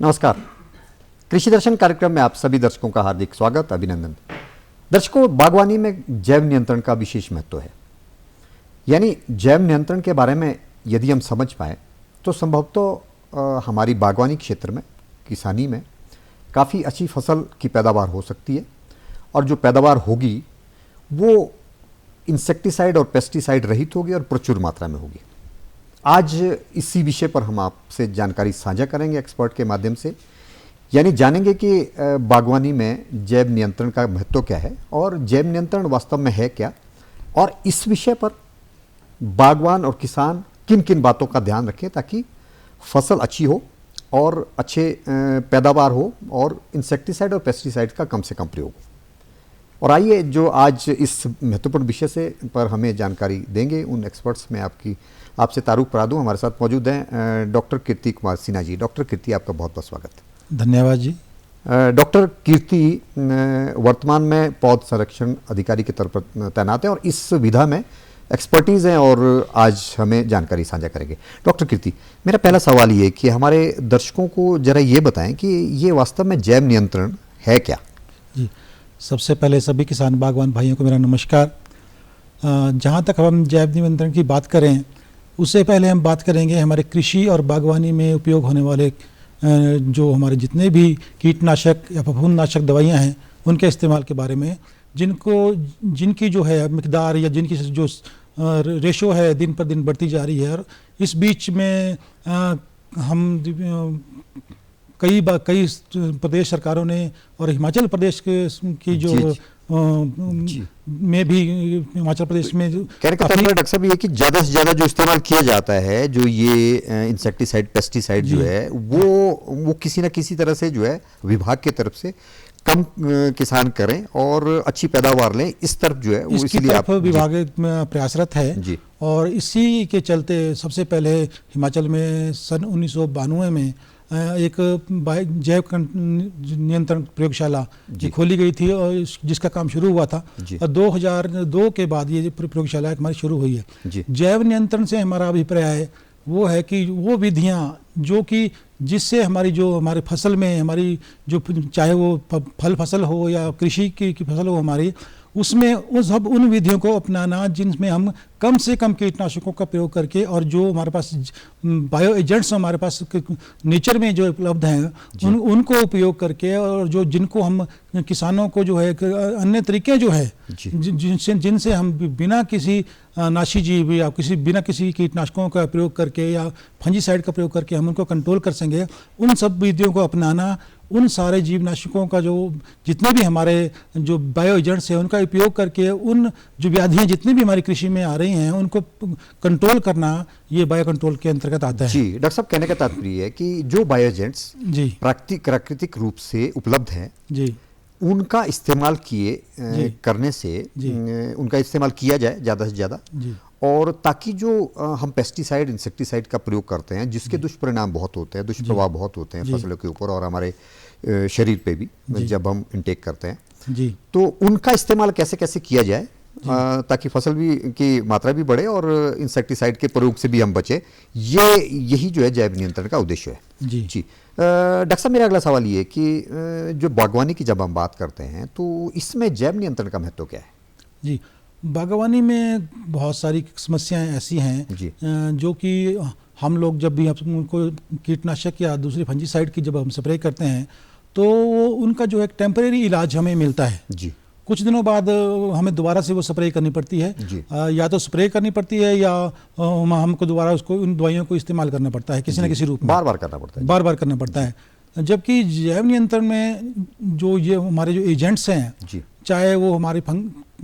नमस्कार। कृषि दर्शन कार्यक्रम में आप सभी दर्शकों का हार्दिक स्वागत, अभिनंदन। दर्शकों, बागवानी में जैव नियंत्रण का विशेष महत्व है। यानी जैव नियंत्रण के बारे में यदि हम समझ पाए तो संभवतः हमारी बागवानी क्षेत्र में, किसानी में काफ़ी अच्छी फसल की पैदावार हो सकती है, और जो पैदावार होगी वो इंसेक्टिसाइड और पेस्टिसाइड रहित होगी और प्रचुर मात्रा में होगी। आज इसी विषय पर हम आपसे जानकारी साझा करेंगे एक्सपर्ट के माध्यम से। यानी जानेंगे कि बागवानी में जैव नियंत्रण का महत्व क्या है और जैव नियंत्रण वास्तव में है क्या, और इस विषय पर बागवान और किसान किन किन बातों का ध्यान रखें ताकि फसल अच्छी हो और अच्छे पैदावार हो और इंसेक्टिसाइड और पेस्टिसाइड का कम से कम प्रयोग हो। और आइए, जो आज इस महत्वपूर्ण विषय से पर हमें जानकारी देंगे उन एक्सपर्ट्स में आपसे तारुफ करा दूं। हमारे साथ मौजूद हैं डॉक्टर कीर्ति कुमार सिन्हा जी। डॉक्टर कीर्ति, आपका बहुत बहुत स्वागत। धन्यवाद जी। डॉक्टर कीर्ति वर्तमान में पौध संरक्षण अधिकारी के तौर पर तैनात हैं और इस विधा में एक्सपर्टीज़ हैं और आज हमें जानकारी साझा करेंगे। डॉक्टर कीर्ति, मेरा पहला सवाल ये कि हमारे दर्शकों को जरा ये बताएं कि ये वास्तव में जैव नियंत्रण है क्या? जी, सबसे पहले सभी किसान बागवान भाइयों को मेरा नमस्कार। जहाँ तक हम जैव नियंत्रण की बात करें, उससे पहले हम बात करेंगे हमारे कृषि और बागवानी में उपयोग होने वाले जो हमारे जितने भी कीटनाशक या फफूंदनाशक दवाइयाँ हैं उनके इस्तेमाल के बारे में, जिनकी जो है मिकदार या जिनकी जो रेशो है दिन पर दिन बढ़ती जा रही है। और इस बीच में हम कई प्रदेश सरकारों ने और हिमाचल प्रदेश की जो में भी, हिमाचल प्रदेश में कहने का तात्पर्य डॉक्टर साहब ये कि ज़्यादा से ज़्यादा जो इस्तेमाल किया जाता है, जो ये इंसेक्टिसाइड पेस्टिसाइड जो है वो किसी न किसी तरह से जो है विभाग की तरफ से कम किसान करें और अच्छी पैदावार लें, इस तरफ जो है वो इसलिए आप विभाग में प्रयासरत है जी। और इसी के चलते सबसे पहले हिमाचल में सन 1992 में एक जैव नियंत्रण प्रयोगशाला खोली गई थी और जिसका काम शुरू हुआ था। और 2002 के बाद ये प्रयोगशाला हमारी शुरू हुई है। जैव नियंत्रण से हमारा अभिप्राय वो है कि वो विधियां जो कि जिससे हमारे फसल में हमारी जो, चाहे वो फल फसल हो या कृषि की फसल हो हमारी, उसमें उन विधियों को अपनाना जिनमें हम कम से कम कीटनाशकों का प्रयोग करके और जो हमारे पास बायो एजेंट्स हमारे पास नेचर में जो उपलब्ध हैं उनको उपयोग करके, और जिनको हम किसानों को जो है अन्य तरीके जो है जिनसे हम बिना किसी नाशी जीव या बिना किसी कीटनाशकों का प्रयोग करके या फंजीसाइड का प्रयोग करके हम उनको कंट्रोल कर सकेंगे, उन सब विधियों को अपनाना, उन सारे जीवनाशकों का जो जितने भी हमारे जो बायो एजेंट्स हैं उनका उपयोग करके उन जो व्याधियां जितनी भी हमारी कृषि में आ रही हैं उनको कंट्रोल करना, ये बायो कंट्रोल के अंतर्गत आता है। जी डॉक्टर साहब, कहने का तात्पर्य है कि जो बायो एजेंट्स जी प्राकृतिक रूप से उपलब्ध हैं जी, उनका इस्तेमाल करने से उनका इस्तेमाल किया जाए ज़्यादा से ज़्यादा, और ताकि जो हम पेस्टिसाइड इंसेक्टिसाइड का प्रयोग करते हैं जिसके दुष्परिणाम बहुत होते हैं, दुष्प्रभाव बहुत होते हैं फसलों के ऊपर और हमारे शरीर पे भी जब हम इनटेक करते हैं, तो उनका इस्तेमाल कैसे कैसे किया जाए ताकि फसल भी की मात्रा भी बढ़े और इंसेक्टिसाइड के प्रयोग से भी हम बचे। यही जो है जैव नियंत्रण का उद्देश्य है जी। डॉक्टर साहब, मेरा अगला सवाल ये कि जो बागवानी की जब हम बात करते हैं तो इसमें जैव नियंत्रण का महत्व क्या है? जी, बागवानी में बहुत सारी समस्याएं ऐसी हैं जो कि हम लोग जब भी उनको कीटनाशक या दूसरी फंजीसाइड की जब हम स्प्रे करते हैं तो उनका जो एक टेम्परेरी इलाज हमें मिलता है जी। कुछ दिनों बाद हमें दोबारा से वो स्प्रे करनी पड़ती है, या तो स्प्रे करनी पड़ती है या हमको दोबारा उन दवाइयों को इस्तेमाल करना पड़ता है किसी न किसी रूप में, बार बार करना पड़ता है। जबकि जैव नियंत्रण में जो ये हमारे जो एजेंट्स हैं, चाहे वो हमारे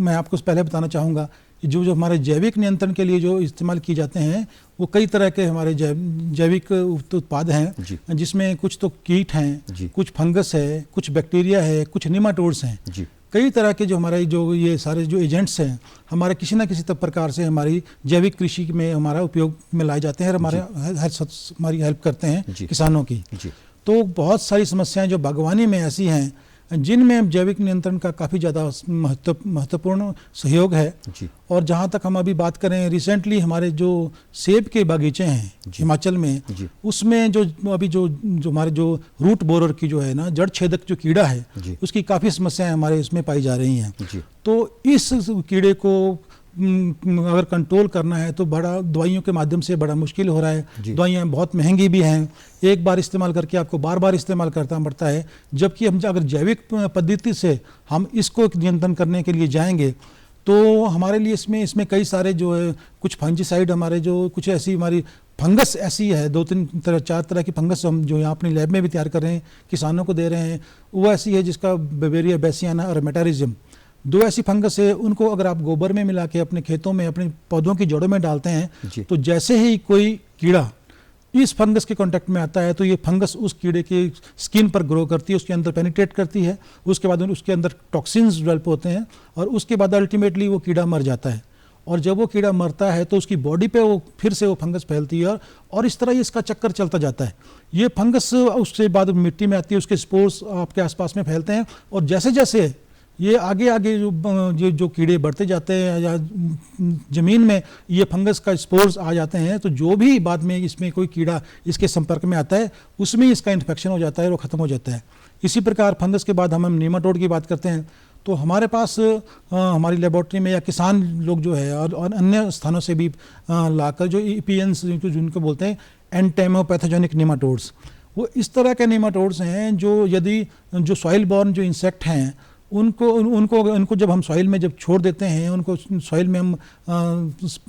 मैं आपको पहले बताना चाहूँगा जो हमारे जैविक नियंत्रण के लिए जो इस्तेमाल किए जाते हैं वो कई तरह के हमारे जैविक उत्पाद हैं, जिसमें कुछ तो कीट हैं, कुछ फंगस है, कुछ बैक्टीरिया है, कुछ निमाटोड्स हैं। कई तरह के जो हमारे जो ये सारे जो एजेंट्स हैं हमारे किसी न किसी प्रकार से हमारी जैविक कृषि में हमारा उपयोग में लाए जाते हैं और हमारी हेल्प करते हैं किसानों की। तो बहुत सारी समस्याएं जो बागवानी में ऐसी हैं जिनमें जैविक नियंत्रण का काफ़ी ज़्यादा महत्वपूर्ण सहयोग है। जी। और जहाँ तक हम अभी बात करें, रिसेंटली हमारे जो सेब के बागीचे हैं हिमाचल में, उसमें जो अभी जो हमारे जो रूट बोरर की जो है ना, जड़ छेदक जो कीड़ा है, उसकी काफ़ी समस्याएं हमारे इसमें पाई जा रही हैं। तो इस कीड़े को अगर कंट्रोल करना है तो बड़ा दवाइयों के माध्यम से बड़ा मुश्किल हो रहा है। दवाइयाँ बहुत महंगी भी हैं, एक बार इस्तेमाल करके आपको बार बार इस्तेमाल करना पड़ता है। जबकि हम अगर जैविक पद्धति से हम इसको नियंत्रण करने के लिए जाएंगे तो हमारे लिए इसमें कई सारे जो है कुछ फंजीसाइड, हमारे जो कुछ ऐसी हमारी फंगस ऐसी है, 2-3-4 तरह की फंगस हम जो यहाँ अपनी लैब में भी तैयार कर रहे हैं, किसानों को दे रहे हैं, वो ऐसी है जिसका बेवेरिया बेसियाना और मेटारिज्म, 2 ऐसी फंगस है। उनको अगर आप गोबर में मिला के अपने खेतों में अपने पौधों की जड़ों में डालते हैं तो जैसे ही कोई कीड़ा इस फंगस के कांटेक्ट में आता है तो ये फंगस उस कीड़े की स्किन पर ग्रो करती है, उसके अंदर पेनिट्रेट करती है, उसके बाद उसके अंदर टॉक्सिन्स डेवलप होते हैं और उसके बाद अल्टीमेटली वो कीड़ा मर जाता है। और जब वो कीड़ा मरता है तो उसकी बॉडी पे वो फिर से वो फंगस फैलती है और इस तरह इसका चक्कर चलता जाता है। ये फंगस उसके बाद मिट्टी में आती है, उसके स्पोर्स आपके आसपास में फैलते हैं और जैसे जैसे ये आगे आगे जो कीड़े बढ़ते जाते हैं या ज़मीन में ये फंगस का स्पोर्स आ जाते हैं, तो जो भी बाद में इसमें कोई कीड़ा इसके संपर्क में आता है उसमें इसका इन्फेक्शन हो जाता है, वो ख़त्म हो जाता है। इसी प्रकार फंगस के बाद हम नीमाटोड की बात करते हैं तो हमारे पास हमारी लेबोरेटरी में या किसान लोग जो है और अन्य स्थानों से भी लाकर जो EPNs जिनको बोलते हैं एंटेमोपैथोजेनिक नीमाटोड्स, वो इस तरह के नीमाटोड्स हैं जो यदि जो सॉइल बॉर्न जो इंसेक्ट हैं उनको जब हम सॉइल में जब छोड़ देते हैं, उनको सॉइल में हम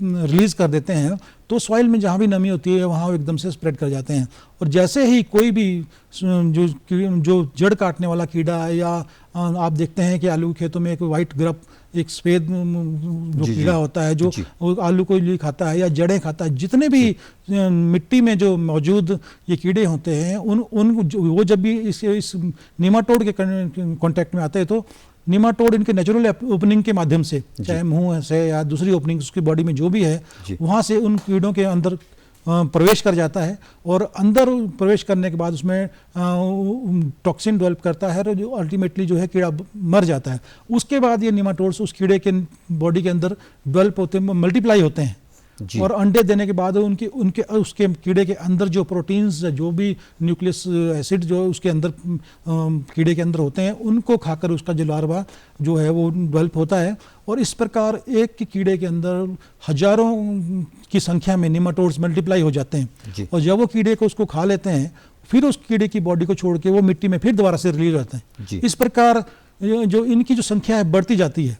रिलीज़ कर देते हैं तो सॉइल में जहाँ भी नमी होती है वहाँ वो एकदम से स्प्रेड कर जाते हैं। और जैसे ही कोई भी जो जड़ काटने वाला कीड़ा या आप देखते हैं कि आलू खेतों में एक वाइट ग्रप, एक सफ़ेद जो कीड़ा होता है जो आलू को लिए खाता है या जड़ें खाता है, जितने भी मिट्टी में जो मौजूद ये कीड़े होते हैं वो जब भी इस नीमाटोड के कांटेक्ट में आते हैं तो नीमाटोड इनके नेचुरल ओपनिंग के माध्यम से, चाहे मुंह से या दूसरी ओपनिंग उसकी बॉडी में जो भी है, वहाँ से उन कीड़ों के अंदर प्रवेश कर जाता है और अंदर प्रवेश करने के बाद उसमें टॉक्सिन डेवलप करता है और जो अल्टीमेटली जो है कीड़ा मर जाता है। उसके बाद ये नीमाटोड्स उस कीड़े के बॉडी के अंदर डेवलप होते हैं, मल्टीप्लाई होते हैं और अंडे देने के बाद उसके कीड़े के अंदर जो प्रोटीन्स, जो भी न्यूक्लियस एसिड जो उसके अंदर कीड़े के अंदर होते हैं, उनको खाकर उसका जो लार्वा जो है वो डेवलप होता है। और इस प्रकार एक कीड़े के अंदर हजारों की संख्या में नीमाटोड्स मल्टीप्लाई हो जाते हैं और जब वो कीड़े को उसको खा लेते हैं फिर उस कीड़े की बॉडी को छोड़ के वो मिट्टी में फिर दोबारा से रिलीज होते हैं। इस प्रकार जो इनकी जो संख्या है बढ़ती जाती है।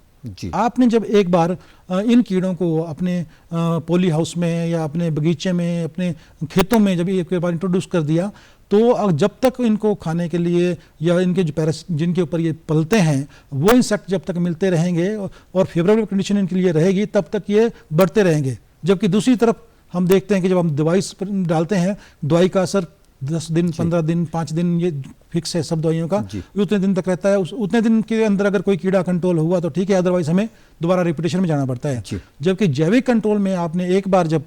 आपने जब एक बार इन कीड़ों को अपने पॉली हाउस में या अपने बगीचे में, अपने खेतों में जब एक बार इंट्रोड्यूस कर दिया तो जब तक इनको खाने के लिए या इनके जो जिनके ऊपर ये पलते हैं वो इंसेक्ट जब तक मिलते रहेंगे और फेवरेबल कंडीशन इनके लिए रहेगी तब तक ये बढ़ते रहेंगे। जबकि दूसरी तरफ हम देखते हैं कि जब हम दवाई डालते हैं, दवाई का असर 10 दिन, 15 दिन, 5 दिन ये फिक्स है सब दवाइयों का, उतने दिन तक रहता है। उतने दिन के अंदर अगर कोई कीड़ा कंट्रोल हुआ तो ठीक है, अदरवाइज हमें दोबारा रिपीटेशन में जाना पड़ता है। जबकि जैविक कंट्रोल में आपने एक बार जब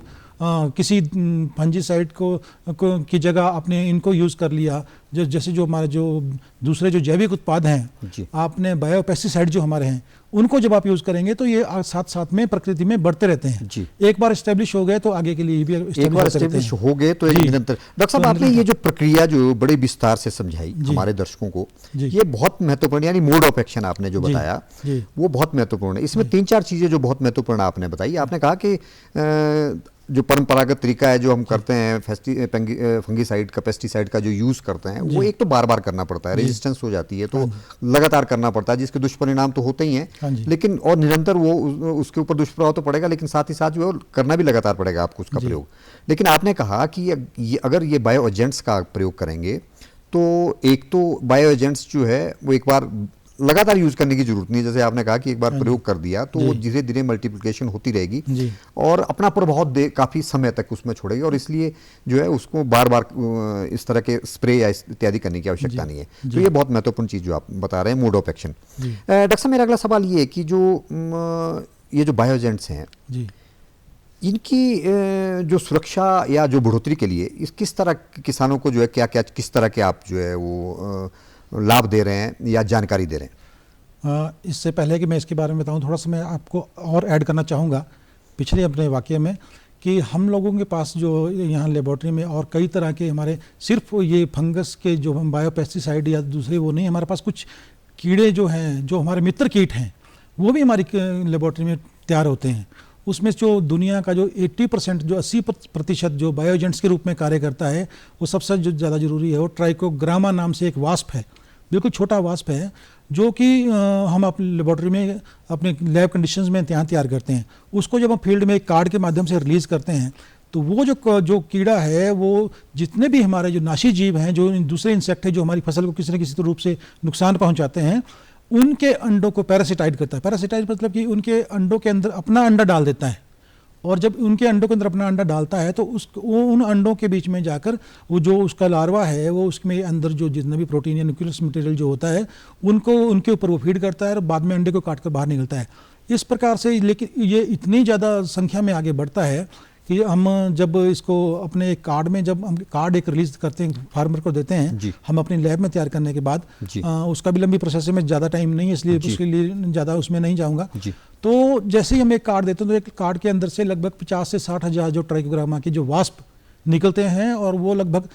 किसी फंजीसाइड की जगह आपने इनको यूज़ कर लिया, जैसे जो हमारे जो दूसरे जो जैविक उत्पाद हैं, आपने बायोपेस्टिसाइड जो हमारे हैं उनको जब आप यूज़ करेंगे तो ये साथ साथ में प्रकृति में बढ़ते रहते हैं। एक बार एस्टेब्लिश हो गए तो आगे के लिए भी एक बार एस्टेब्लिश हो गए तो निरंतर। डॉक्टर साहब, आपने ये जो प्रक्रिया जो बड़े विस्तार से समझाई हमारे दर्शकों को, ये बहुत महत्वपूर्ण, यानी मोड ऑफ एक्शन आपने जो बताया वो बहुत महत्वपूर्ण है। इसमें 3-4 चीज़ें जो बहुत महत्वपूर्ण आपने बताई। आपने कहा कि जो परंपरागत तरीका है जो हम करते हैं फंगीसाइड का, पेस्टिसाइड का जो यूज़ करते हैं, वो एक तो बार बार करना पड़ता है, रेजिस्टेंस हो जाती है तो लगातार करना पड़ता है, जिसके दुष्परिणाम तो होते ही हैं, लेकिन और निरंतर वो उसके ऊपर दुष्प्रभाव तो पड़ेगा, लेकिन साथ ही साथ जो करना भी लगातार पड़ेगा आपको उसका प्रयोग। लेकिन आपने कहा कि अगर ये बायो एजेंट्स का प्रयोग करेंगे तो एक तो बायो एजेंट्स जो है वो एक बार लगातार यूज करने की जरूरत नहीं है। जैसे आपने कहा कि एक बार प्रयोग कर दिया तो वो धीरे धीरे मल्टीप्लिकेशन होती रहेगी और अपना प्रभाव काफी समय तक उसमें छोड़ेगी, और इसलिए जो है उसको बार बार इस तरह के स्प्रे या इत्यादि करने की आवश्यकता नहीं है। तो ये बहुत महत्वपूर्ण चीज जो आप बता रहे हैं, मोड ऑफ एक्शन। डॉक्टर साहब, मेरा अगला सवाल ये है कि ये जो बायो एजेंट्स हैं इनकी जो सुरक्षा या जो बढ़ोतरी के लिए किस तरह किसानों को जो है क्या किस तरह के आप जो है वो लाभ दे रहे हैं या जानकारी दे रहे हैं? इससे पहले कि मैं इसके बारे में बताऊं, थोड़ा सा मैं आपको और ऐड करना चाहूँगा पिछले अपने वाक़ये में कि हम लोगों के पास जो यहाँ लेबॉर्ट्री में और कई तरह के हमारे सिर्फ ये फंगस के जो हम बायोपेस्टिसाइड या दूसरे वो नहीं, हमारे पास कुछ कीड़े जो हैं, जो हमारे मित्र कीट हैं, वो भी हमारी लेबॉर्ट्री में तैयार होते हैं। उसमें जो दुनिया का जो 80% जो 80% जो बायो एजेंट्स के रूप में कार्य करता है, वो सबसे जो ज़्यादा ज़रूरी है वो ट्राइकोग्रामा नाम से एक वास्प है, बिल्कुल छोटा वास्प है, जो कि हम अपनी लेबॉर्ट्री में अपने लैब कंडीशंस में यहाँ तैयार करते हैं। उसको जब हम फील्ड में एक कार्ड के माध्यम से रिलीज़ करते हैं तो वो जो कीड़ा है, वो जितने भी हमारे जो नाशी जीव हैं, जो दूसरे इंसेक्ट हैं जो हमारी फसल को किसी न किसी रूप से नुकसान पहुँचाते हैं, उनके अंडों को पैरासिटाइड करता है। पैरासिटाइड मतलब कि उनके अंडों के अंदर अपना अंडा डाल देता है, और जब उनके अंडों के अंदर अपना अंडा डालता है तो उन अंडों के बीच में जाकर वो जो उसका लार्वा है, वो उसमें अंदर जो जितना भी प्रोटीन या न्यूक्लियस मटेरियल जो होता है, उनको उनके ऊपर वो फीड करता है और बाद में अंडे को काट कर बाहर निकलता है। इस प्रकार से, लेकिन ये इतनी ज़्यादा संख्या में आगे बढ़ता है कि हम जब इसको अपने एक कार्ड में, जब हम कार्ड एक रिलीज करते हैं, फार्मर को देते हैं, हम अपनी लैब में तैयार करने के बाद, उसका भी लंबी प्रोसेस में ज़्यादा टाइम नहीं है, इसलिए उसके लिए ज़्यादा उसमें नहीं जाऊँगा। तो जैसे ही हम एक कार्ड देते हैं तो एक कार्ड के अंदर से लगभग 50 से 60 हज़ार जो ट्राइकोग्रामा के जो वास्प निकलते हैं, और वो लगभग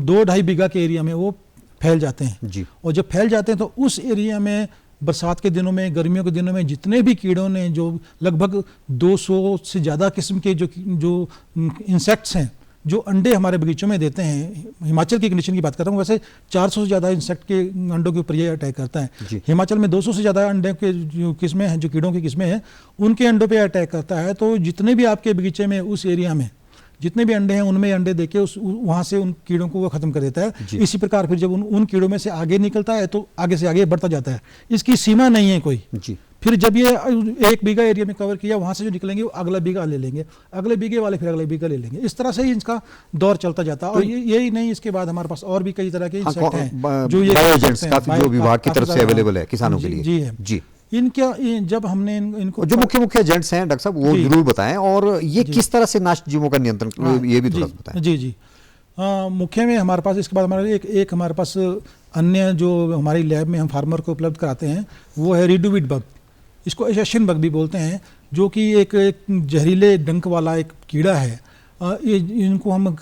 2-2.5 बीघा के एरिया में वो फैल जाते हैं। और जब फैल जाते हैं तो उस एरिया में बरसात के दिनों में, गर्मियों के दिनों में जितने भी कीड़ों ने, जो लगभग 200 से ज़्यादा किस्म के जो इंसेक्ट्स हैं जो अंडे हमारे बगीचों में देते हैं, हिमाचल की कंडीशन की बात कर रहा हूँ, वैसे 400 से ज़्यादा इंसेक्ट के अंडों के ऊपर ये अटैक करता है। हिमाचल में 200 से ज़्यादा अंडे के जो किस्में हैं, जो कीड़ों की किस्में हैं, उनके अंडों पे अटैक करता है। तो जितने भी आपके बगीचे में, उस एरिया में जितने भी अंडे हैं, उनमें अंडे देके वहाँ से उन कीड़ों को वो ख़त्म कर देता है। इसी प्रकार फिर जब उन कीड़ों में से आगे निकलता है तो आगे से आगे बढ़ता जाता है, इसकी सीमा नहीं है कोई। फिर जब ये 1 बीघा एरिया में कवर किया, वहाँ से जो निकलेंगे वो अगला बीघा ले लेंगे, अगले बीघे वाले फिर अगले बीघा ले लेंगे। इस तरह से ही इसका दौर चलता जाता है। और यही नहीं, इसके बाद हमारे पास और भी कई तरह के इंसेक्ट हैं जो जो विभाग की तरफ से अवेलेबल है किसानों के लिए। जी, इनका जब हमने इनको जो मुख्य एजेंट्स हैं डॉक्टर साहब, वो जरूर बताएं, और ये किस तरह से नाश जीवों का नियंत्रण, ये भी थोड़ा बताएं। जी मुख्य में हमारे पास, इसके बाद हमारे एक हमारे पास अन्य जो हमारी लैब में हम फार्मर को उपलब्ध कराते हैं, वो है रिडुविड बग। इसको एसेशन बग भी बोलते हैं, जो कि एक जहरीले डंक वाला एक कीड़ा है। इनको हम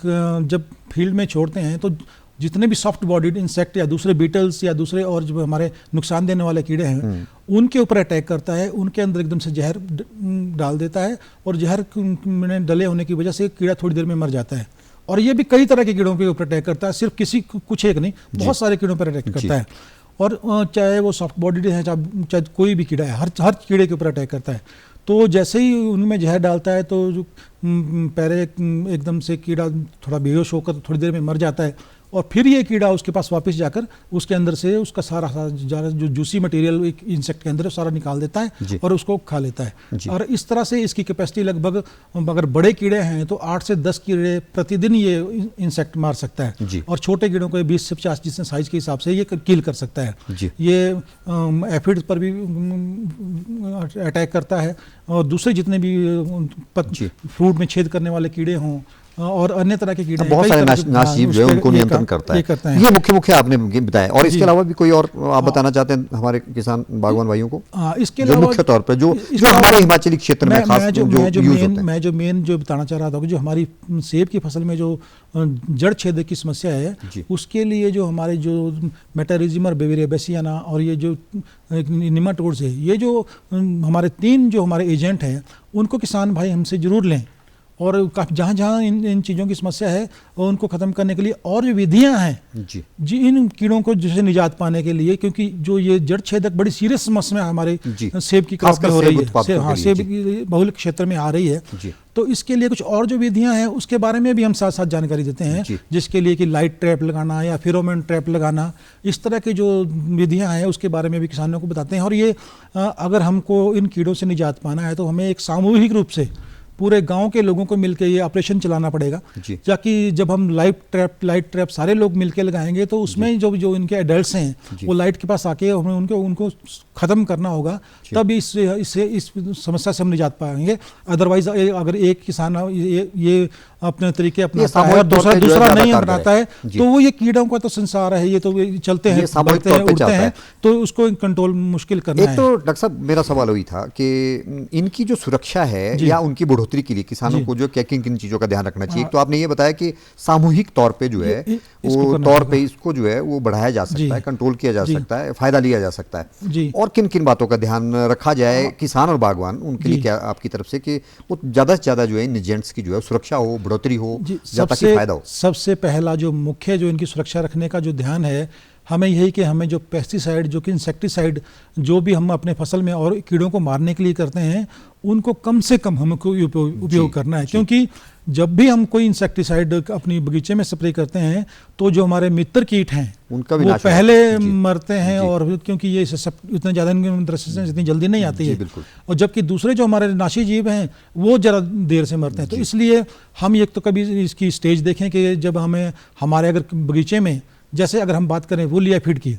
जब फील्ड में छोड़ते हैं तो जितने भी सॉफ्ट बॉडीड इंसेक्ट या दूसरे बीटल्स या दूसरे और जो हमारे नुकसान देने वाले कीड़े हैं, उनके ऊपर अटैक करता है, उनके अंदर एकदम से जहर डाल देता है, और जहर में डले होने की वजह से कीड़ा थोड़ी देर में मर जाता है। और ये भी कई तरह के कीड़ों के ऊपर अटैक करता है, सिर्फ कुछ एक नहीं, बहुत सारे कीड़ों पर अटैक करता है। और चाहे वो सॉफ्ट बॉडीड है, चाहे कोई भी कीड़ा है, हर कीड़े के ऊपर अटैक करता है। तो जैसे ही उनमें जहर डालता है तो जो पहले एकदम से कीड़ा थोड़ा बेहोश होकर थोड़ी देर में मर जाता है, और फिर ये कीड़ा उसके पास वापस जाकर उसके अंदर से उसका सारा जो जूसी मटेरियल एक इंसेक्ट के अंदर सारा निकाल देता है और उसको खा लेता है। और इस तरह से इसकी कैपेसिटी लगभग, अगर बड़े कीड़े हैं तो 8 से 10 कीड़े प्रतिदिन ये इंसेक्ट मार सकता है, और छोटे कीड़ों को 20 से 50 जितने साइज के हिसाब से ये किल कर सकता है। ये एफिड्स पर भी अटैक करता है, और दूसरे जितने भी फ्रूट में छेद करने वाले कीड़े हों और अन्य तरह के कीड़े, बहुत सारे नाशजीव जो है उनको नियंत्रण करता है। ये मुख्य आपने बताया, और इसके अलावा भी कोई और आप बताना चाहते हैं हमारे किसान बागवान भाइयों को? इसके अलावा मुख्य तौर पर जो हमारे हिमाचली क्षेत्र में खास जो यूज होते हैं, मैं जो मेन जो बताना चाह रहा था कि जो हमारी सेब की फसल में जो जड़ छेद की समस्या है, उसके लिए जो हमारे जो मेटारिज्म और बेविरिया बेसियाना और ये जो निमाटोड्स है, ये जो हमारे 3 जो हमारे एजेंट हैं, उनको किसान भाई हमसे जरूर लें। और जहाँ जहाँ इन चीज़ों की समस्या है और उनको ख़त्म करने के लिए और जो विधियाँ हैं जी इन कीड़ों को जैसे निजात पाने के लिए, क्योंकि जो ये जड़ छेदक बड़ी सीरियस समस्या हमारे सेब की क्रॉप में हो रही है, हाँ सेब की बहुल क्षेत्र में आ रही है, तो इसके लिए कुछ और जो विधियाँ हैं उसके बारे में भी हम साथ साथ जानकारी देते हैं, जिसके लिए कि लाइट ट्रैप लगाना या फेरोमोन ट्रैप लगाना, इस तरह की जो विधियाँ हैं उसके बारे में भी किसानों को बताते हैं। और ये अगर हमको इन कीड़ों से निजात पाना है तो हमें एक सामूहिक रूप से पूरे गांव के लोगों को मिलकर ये ऑपरेशन चलाना पड़ेगा, ताकि जब हम लाइट ट्रैप सारे लोग मिलकर लगाएंगे तो उसमें जो इनके एडल्ट्स हैं वो लाइट के पास आके हमें उनको ख़त्म करना होगा, तब इस समस्या से हम निजात पाएंगे। अदरवाइज अगर एक किसान ये अपने तरीके ये अपनाता है सामूहिक और दूसरा तौर पे जो है दूसरा ज्यादा नहीं कारगर अपनाता है। है, जी। तो वो ये कीड़ों का तो संसार है, ये तो ये चलते ये हैं, सामूहिक बढ़ते तौर हैं, पे उड़ते चलता हैं, है। तो उसको कंट्रोल मुश्किल करना एक है। तो डॉक्टर साहब मेरा सवाल वही था कि इनकी जो सुरक्षा है जी। या उनकी बढ़ोतरी के लिए किसानों जी। को जो क्या किन किन चीज़ों का ध्यान रखना चाहिए। हाँ। एक तो आपने ये बताया कि सामूहिक तौर पे जो है इसको वो करना तौर पे पड़ेगा। इसको जो है वो बढ़ाया जा जी। सकता है, कंट्रोल किया जा जी। सकता है, फायदा लिया जा सकता है। जी। और किन किन बातों का ध्यान रखा जाए किसान और बागवान उनके लिए जी। क्या आपकी तरफ से कि वो ज़्यादा से ज़्यादा जो है इन एजेंट्स की जो है सुरक्षा हो, बढ़ोतरी हो, जी, ज़्यादा ताकि फायदा हो। सबसे पहला जो मुख्य जो इनकी सुरक्षा रखने का जो ध्यान है, हमें यही कि हमें जो पेस्टिसाइड, जो कि इंसेक्टिसाइड जो भी हम अपने फसल में और कीड़ों को मारने के लिए करते हैं, उनको कम से कम हमको उपयोग करना है। क्योंकि जब भी हम कोई इंसेक्टिसाइड अपनी बगीचे में स्प्रे करते हैं तो जो हमारे मित्र कीट हैं उनका वो विनाश हो पहले जाता है। जी। मरते हैं, जी। और क्योंकि ये इतने ज़्यादा इनकी रेसिस्टेंस इतनी जल्दी नहीं आती जी, है, बिल्कुल। और जबकि दूसरे जो हमारे नाशी जीव हैं वो ज़रा देर से मरते हैं। तो इसलिए हम एक तो कभी इसकी स्टेज देखें कि जब हमें हमारे अगर बगीचे में, जैसे अगर हम बात करें वूल एफिड की,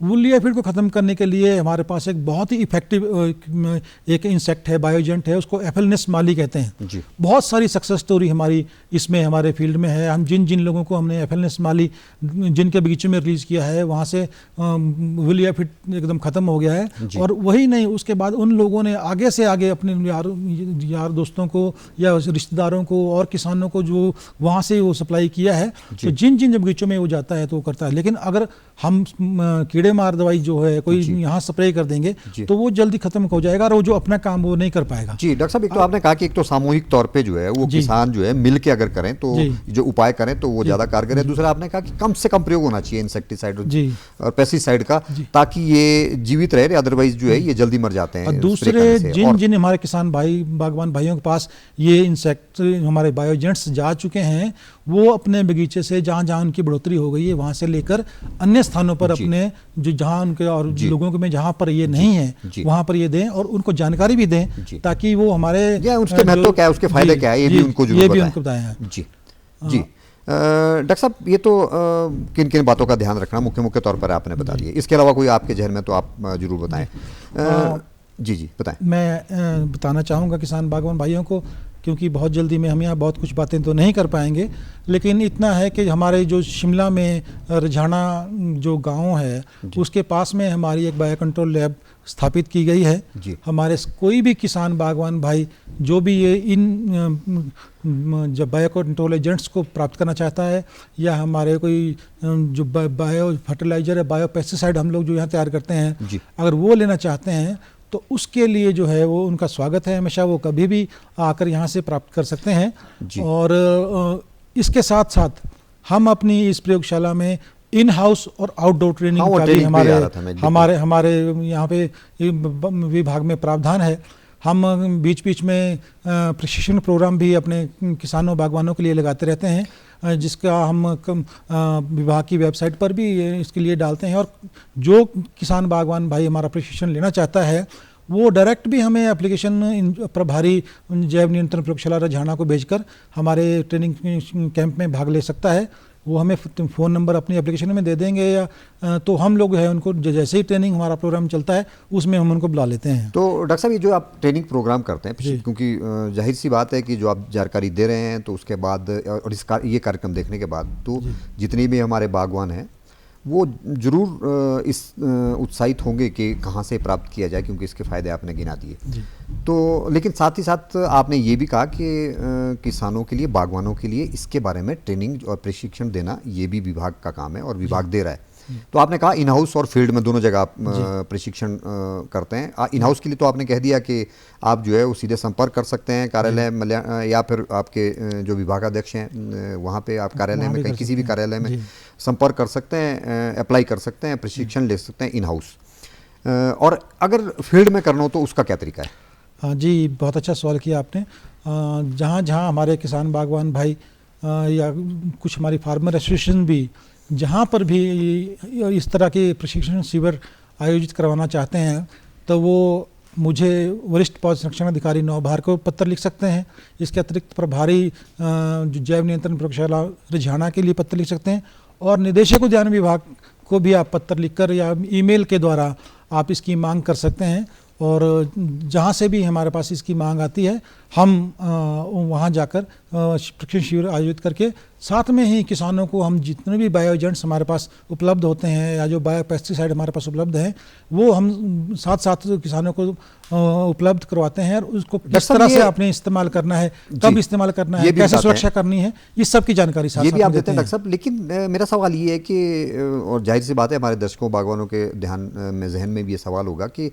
वूल एफिड को ख़त्म करने के लिए हमारे पास एक बहुत ही इफेक्टिव एक इंसेक्ट है, बायोजेंट है, उसको एफेलनेस माली कहते हैं। जी। बहुत सारी सक्सेस स्टोरी हमारी इसमें हमारे फील्ड में है। हम जिन जिन लोगों को हमने एफेलनेस माली जिनके बगीचे में रिलीज़ किया है, वहाँ से वूल एफिड एकदम ख़त्म हो गया है। और वही नहीं, उसके बाद उन लोगों ने आगे से आगे अपने यार दोस्तों को या रिश्तेदारों को और किसानों को जो वहाँ से वो सप्लाई किया है, तो जिन जिन बगीचों में वो जाता है तो वो करता है। लेकिन अगर हम कीड़े मार दवाई जो है कोई यहाँ स्प्रे कर देंगे तो वो जल्दी खत्म हो जाएगा और वो जो अपना काम वो नहीं कर पाएगा। जी डॉक्टर साहब, एक तो आपने कहा कि एक तो सामूहिक तौर पे जो है वो किसान जो है मिल के अगर करें तो जो उपाय करें तो वो ज़्यादा कारगर है। दूसरा आपने कहा कि कम से कम प्रयोग होना चाहिए इंसेक्टिसाइड और पेस्टिसाइड का, ताकि ये जीवित रहे, अदरवाइज जो है ये जल्दी मर जाते हैं। और दूसरे जिन जिन हमारे किसान भाई बागवान भाइयों के पास ये इंसेक्ट हमारे बायोजेंट्स जा चुके हैं, वो अपने बगीचे से जहाँ जहाँ उनकी बढ़ोतरी हो गई है वहाँ से लेकर अन्य स्थानों पर अपने जो जहाँ उनके और लोगों के में जहाँ पर ये नहीं है वहाँ पर ये दें और उनको जानकारी भी दें, ताकि वो हमारे उसके महत्व क्या है, उसके फायदे क्या है, ये भी उनको जरूर बताएं। जी जी डॉक्टर साहब, ये तो किन किन बातों का ध्यान रखना मुख्य तौर पर आपने बता दिया। इसके अलावा कोई आपके जहन में तो आप जरूर बताएं। जी जी बताएं। मैं बताना चाहूँगा किसान बागवान भाइयों को, क्योंकि बहुत जल्दी में हम यहाँ बहुत कुछ बातें तो नहीं कर पाएंगे, लेकिन इतना है कि हमारे जो शिमला में रझाना जो गांव है उसके पास में हमारी एक बायो कंट्रोल लैब स्थापित की गई है। हमारे कोई भी किसान बागवान भाई जो भी ये इन जब बायो कंट्रोल एजेंट्स को प्राप्त करना चाहता है, या हमारे कोई जो बायो फर्टिलाइजर है, बायो पेस्टिसाइड हम लोग जो यहाँ तैयार करते हैं, अगर वो लेना चाहते हैं तो उसके लिए जो है वो उनका स्वागत है। हमेशा वो कभी भी आकर यहाँ से प्राप्त कर सकते हैं। और इसके साथ साथ हम अपनी इस प्रयोगशाला में इन हाउस और आउटडोर ट्रेनिंग का भी हमारे यहाँ पे विभाग में प्रावधान है। हम बीच बीच में प्रशिक्षण प्रोग्राम भी अपने किसानों बागवानों के लिए लगाते रहते हैं, जिसका हम विभाग की वेबसाइट पर भी इसके लिए डालते हैं। और जो किसान बागवान भाई हमारा प्रशिक्षण लेना चाहता है वो डायरेक्ट भी हमें एप्लीकेशन प्रभारी जैव नियंत्रण प्रयोगशाला रझाना को भेजकर हमारे ट्रेनिंग कैंप में भाग ले सकता है। वो हमें फ़ोन नंबर अपनी एप्लीकेशन में दे देंगे, या तो हम लोग है उनको जैसे ही ट्रेनिंग हमारा प्रोग्राम चलता है उसमें हम उनको बुला लेते हैं। तो डॉक्टर साहब, ये जो आप ट्रेनिंग प्रोग्राम करते हैं, क्योंकि जाहिर सी बात है कि जो आप जानकारी दे रहे हैं तो उसके बाद और ये कार्यक्रम देखने के बाद तो जितने भी हमारे बागवान हैं वो जरूर इस उत्साहित होंगे कि कहाँ से प्राप्त किया जाए, क्योंकि इसके फ़ायदे आपने गिना दिए। तो लेकिन साथ ही साथ आपने ये भी कहा कि किसानों के लिए, बागवानों के लिए इसके बारे में ट्रेनिंग और प्रशिक्षण देना ये भी विभाग का काम है और विभाग दे रहा है। तो आपने कहा इन हाउस और फील्ड में दोनों जगह आप प्रशिक्षण करते हैं। इन हाउस के लिए तो आपने कह दिया कि आप जो है वो सीधे संपर्क कर सकते हैं कार्यालय, या फिर आपके जो विभागाध्यक्ष हैं वहाँ पे आप कार्यालय में कहीं किसी भी कार्यालय में संपर्क कर सकते हैं, अप्लाई कर सकते हैं, प्रशिक्षण ले सकते हैं इन हाउस। और अगर फील्ड में करना हो तो उसका क्या तरीका है? हाँ जी, बहुत अच्छा सवाल किया आपने। जहाँ जहाँ हमारे किसान बागवान भाई या कुछ हमारी फार्मर एसोसिएशन भी जहाँ पर भी इस तरह के प्रशिक्षण शिविर आयोजित करवाना चाहते हैं तो वो मुझे वरिष्ठ पौध संरक्षण अधिकारी नौभार को पत्र लिख सकते हैं। इसके अतिरिक्त प्रभारी जो जैव नियंत्रण प्रयोगशाला रझाना के लिए पत्र लिख सकते हैं, और निदेशक उद्यान विभाग को भी आप पत्र लिखकर या ईमेल के द्वारा आप इसकी मांग कर सकते हैं। और जहाँ से भी हमारे पास इसकी मांग आती है हम वहाँ जाकर प्रशिक्षण शिविर आयोजित करके साथ में ही किसानों को हम जितने भी बायो एजेंट्स हमारे पास उपलब्ध होते हैं या जो बायो पेस्टिसाइड हमारे पास उपलब्ध हैं वो हम साथ साथ किसानों को उपलब्ध करवाते हैं और उसको किस तरह से आपने इस्तेमाल करना है, कब इस्तेमाल करना है, कैसे सुरक्षा करनी है, इस सब की जानकारी साथ ये भी आप देते हैं डॉक्टर साहब। लेकिन मेरा सवाल ये है कि और जाहिर सी बात है हमारे दर्शकों बागवानों के ध्यान में जहन में भी ये सवाल होगा कि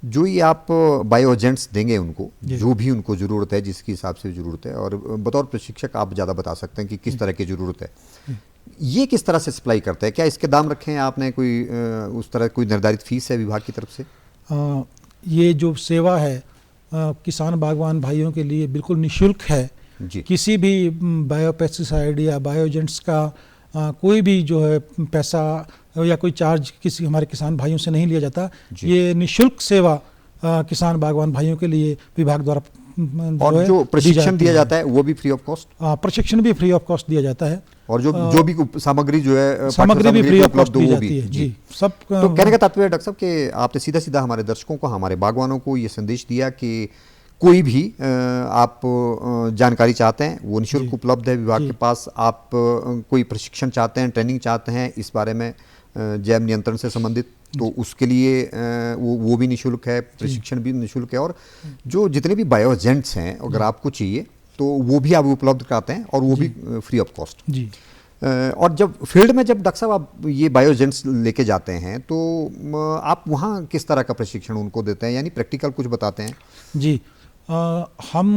जो ये आप बायो एजेंट्स देंगे उनको जो भी उनको ज़रूरत है जिसके हिसाब से ज़रूरत है और बतौर प्रशिक्षक आप ज़्यादा बता सकते हैं कि किस तरह की ज़रूरत है, ये किस तरह से सप्लाई करते हैं? क्या इसके दाम रखे हैं आपने? कोई उस तरह कोई निर्धारित फीस है विभाग की तरफ से? ये जो सेवा है किसान बागवान भाइयों के लिए बिल्कुल निःशुल्क है जी। किसी भी बायो पेस्टिसाइड या बायो एजेंट्स का कोई भी जो है पैसा या कोई चार्ज किसी हमारे किसान भाइयों से नहीं लिया जाता। ये निःशुल्क सेवा किसान बागवान भाइयों के लिए विभाग द्वारा और जो प्रशिक्षण दिया जाता है वो भी फ्री ऑफ कॉस्ट? प्रशिक्षण भी फ्री ऑफ कॉस्ट दिया जाता है और जो भी सामग्री जो है सामग्री भी फ्री ऑफ कॉस्ट दी जाती है जी। सब तो कहने का तात्पर्य डॉक्टर साहब कि आपने सीधा सीधा हमारे दर्शकों को हमारे बागवानों को ये संदेश दिया कि कोई भी आप जानकारी चाहते हैं वो निःशुल्क उपलब्ध है विभाग के पास। आप कोई प्रशिक्षण चाहते हैं, ट्रेनिंग चाहते हैं इस बारे में जैव नियंत्रण से संबंधित, तो उसके लिए वो भी निःशुल्क है, प्रशिक्षण भी निःशुल्क है। और जो जितने भी बायो एजेंट्स हैं अगर आपको चाहिए तो वो भी आप उपलब्ध कराते हैं और वो भी फ्री ऑफ कॉस्ट जी। और जब फील्ड में जब डॉक्टर साहब आप ये बायो एजेंट्स लेके जाते हैं तो आप वहाँ किस तरह का प्रशिक्षण उनको देते हैं, यानी प्रैक्टिकल कुछ बताते हैं? जी हम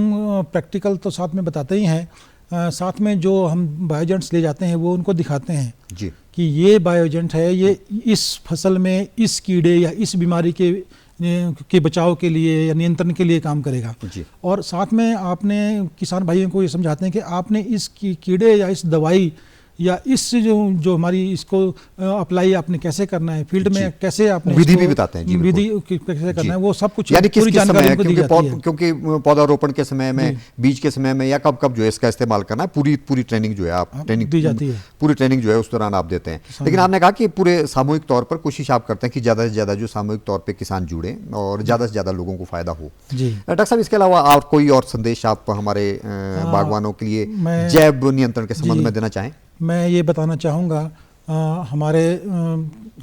प्रैक्टिकल तो साथ में बताते ही हैं, साथ में जो हम बायो एजेंट्स ले जाते हैं वो उनको दिखाते हैं जी कि ये बायो एजेंट है, ये इस फसल में इस कीड़े या इस बीमारी के बचाव के लिए या नियंत्रण के लिए काम करेगा जी। और साथ में आपने किसान भाइयों को ये समझाते हैं कि आपने इस कीड़े या इस दवाई या इस जो हमारी इसको अप्लाई आपने कैसे करना है, फील्ड में कैसे आपने विधि भी बताते हैं जी, विधि कैसे करना है वो सब कुछ यानी पूरी जानकारी उनको दी जाती है। क्योंकि पौधारोपण के समय में, बीज के समय में या कब कब जो है इसका इस्तेमाल करना है पूरी ट्रेनिंग जो है आप ट्रेनिंग दी जाती है, पूरी ट्रेनिंग जो है उस दौरान आप देते हैं। लेकिन आपने कहा कि पूरे सामूहिक तौर पर कोशिश आप करते हैं कि ज़्यादा से ज़्यादा जो सामूहिक तौर पर किसान जुड़े और ज़्यादा से ज़्यादा लोगों को फायदा हो। डॉक्टर साहब इसके अलावा और कोई और संदेश आप हमारे बागवानों के लिए जैव नियंत्रण के संबंध में देना चाहें? मैं ये बताना चाहूँगा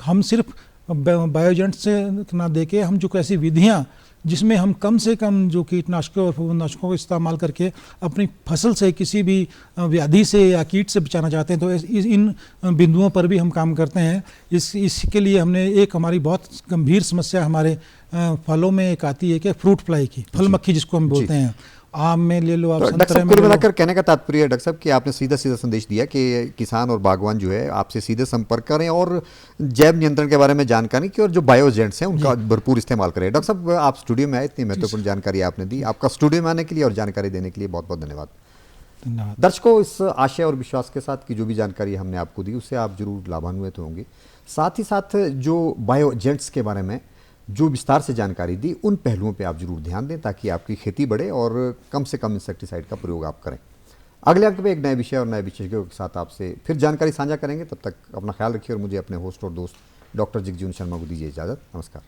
हम सिर्फ बायो एजेंट्स से ना देके हम जो ऐसी विधियाँ जिसमें हम कम से कम जो कीटनाशकों और फफूंदनाशकों का इस्तेमाल करके अपनी फसल से किसी भी व्याधि से या कीट से बचाना चाहते हैं तो इन बिंदुओं पर भी हम काम करते हैं। इसके लिए हमने एक हमारी बहुत गंभीर समस्या हमारे फलों में एक आती है कि फ्रूट फ्लाई की, फल मक्खी जिसको हम बोलते हैं। आम में ले लो आप, संतरे में ले लो। कहने का तात्पर्य डॉक्टर साहब कि आपने सीधा सीधा संदेश दिया कि किसान और बागवान जो है आपसे सीधे संपर्क करें और जैव नियंत्रण के बारे में जानकारी की और जो बायो एजेंट्स हैं उनका भरपूर इस्तेमाल करें। डॉक्टर साहब आप स्टूडियो में आए, इतनी महत्वपूर्ण जानकारी आपने दी, आपका स्टूडियो में आने के लिए और जानकारी देने के लिए बहुत बहुत धन्यवाद। दर्शकों, इस आशय और विश्वास के साथ कि जो भी जानकारी हमने आपको दी उससे आप जरूर लाभान्वित होंगे। साथ ही साथ जो बायो एजेंट्स के बारे में जो विस्तार से जानकारी दी उन पहलुओं पे आप जरूर ध्यान दें ताकि आपकी खेती बढ़े और कम से कम इंसेक्टिसाइड का प्रयोग आप करें। अगले अंक में एक नए विषय और नए विशेषज्ञों के साथ आपसे फिर जानकारी साझा करेंगे। तब तक अपना ख्याल रखिए और मुझे अपने होस्ट और दोस्त डॉक्टर जगजीवन शर्मा को दीजिए इजाज़त। नमस्कार।